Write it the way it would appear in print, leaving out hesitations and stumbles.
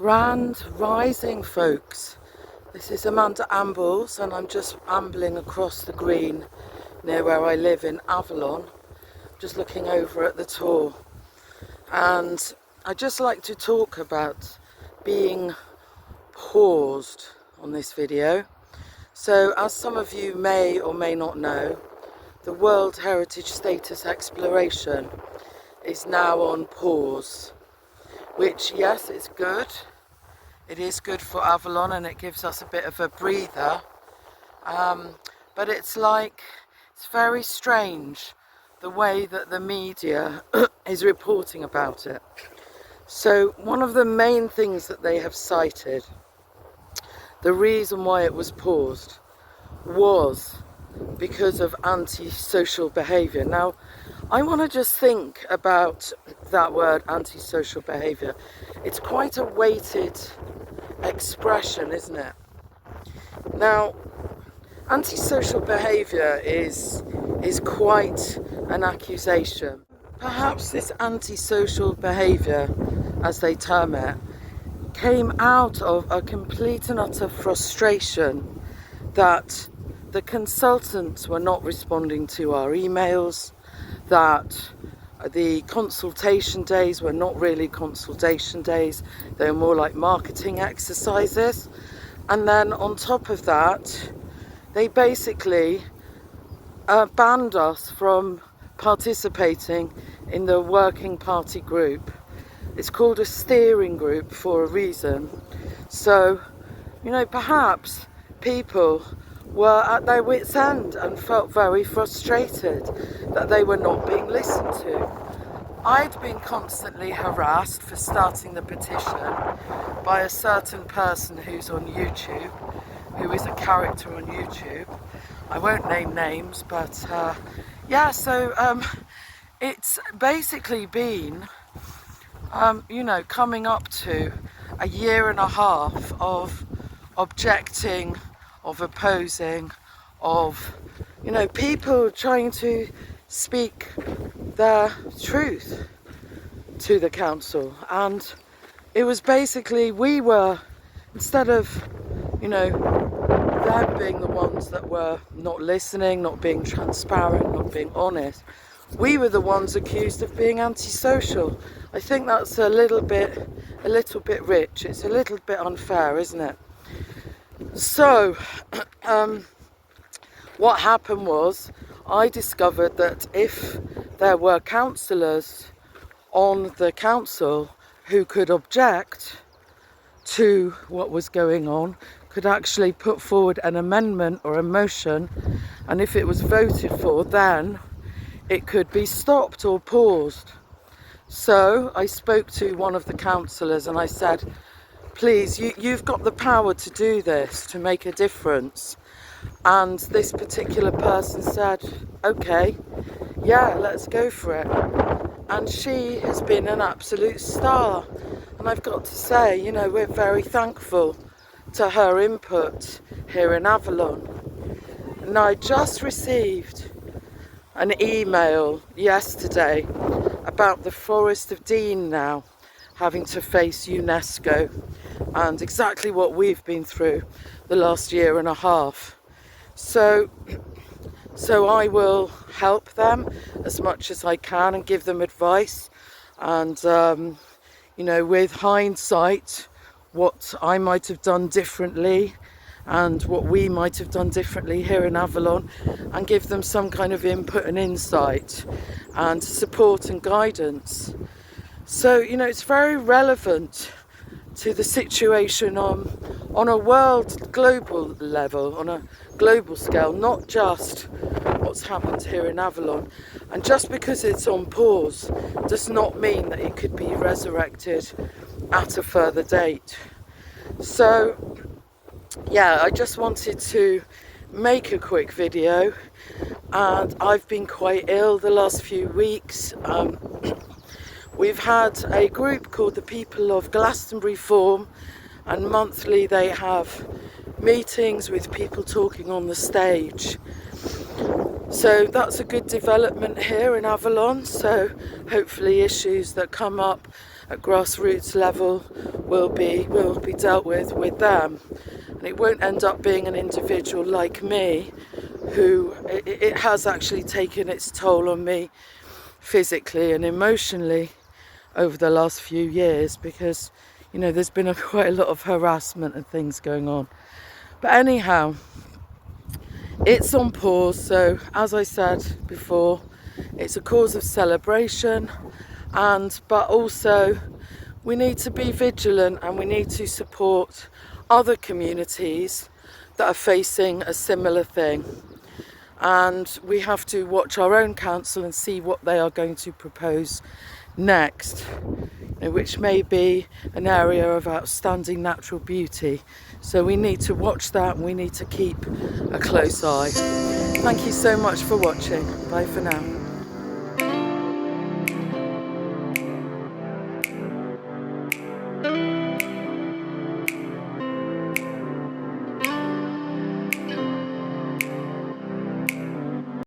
Grand Rising, folks. This is Amanda Ambles and I'm just ambling across the green near where I live in Avalon, just looking over at the tour. And I'd just like to talk about being paused on this video. So as some of you may or may not know, the World Heritage Status Exploration is now on pause, which, yes, it's good. It is good for Avalon and it gives us a bit of a breather. But it's very strange the way that the media is reporting about it. So one of the main things that they have cited, the reason why it was paused, was because of antisocial behaviour. Now, I want to just think about that word, antisocial behaviour. It's quite a weighted expression, isn't it? Now, antisocial behaviour is quite an accusation. Perhaps this antisocial behaviour, as they term it, came out of a complete and utter frustration that the consultants were not responding to our emails, that the consultation days were not really consultation days, they were more like marketing exercises. And then on top of that, they basically banned us from participating in the working party group. It's called a steering group for a reason. So, you know, perhaps people were at their wits' end and felt very frustrated that they were not being listened to. I'd been constantly harassed for starting the petition by a certain person who's on YouTube, who is a character on YouTube. I won't name names, but yeah, so it's basically been, you know, coming up to a year and a half of objecting, of opposing, of, you know, people trying to speak their truth to the council. And it was basically, we were, instead of, you know, them being the ones that were not listening, not being transparent, not being honest, we were the ones accused of being antisocial. I think that's a little bit rich. It's a little bit unfair, isn't it? So, what happened was, I discovered that if there were councillors on the council who could object to what was going on, could actually put forward an amendment or a motion, and if it was voted for, then it could be stopped or paused. So I spoke to one of the councillors and I said, please, you've got the power to do this, to make a difference. And this particular person said, okay, yeah, let's go for it. And she has been an absolute star. And I've got to say, you know, we're very thankful to her input here in Avalon. And I just received an email yesterday about the Forest of Dean now having to face UNESCO, and exactly what we've been through the last year and a half. So I will help them as much as I can and give them advice. And, you know, with hindsight, what I might have done differently and what we might have done differently here in Avalon, and give them some kind of input and insight and support and guidance. So, you know, it's very relevant to the situation on a global level, on a global scale, not just what's happened here in Avalon. And just because it's on pause does not mean that it could be resurrected at a further date. So, yeah, I just wanted to make a quick video, and I've been quite ill the last few weeks. We've had a group called the People of Glastonbury Forum, and monthly they have meetings with people talking on the stage. So that's a good development here in Avalon. So hopefully issues that come up at grassroots level will be dealt with them. And it won't end up being an individual like me who it has actually taken its toll on me physically and emotionally over the last few years, because you know there's been quite a lot of harassment and things going on. But anyhow, it's on pause. So as I said before, it's a cause of celebration, but also we need to be vigilant and we need to support other communities that are facing a similar thing. And we have to watch our own council and see what they are going to propose next, which may be an area of outstanding natural beauty. So we need to watch that and we need to keep a close eye. Thank you so much for watching. Bye for now.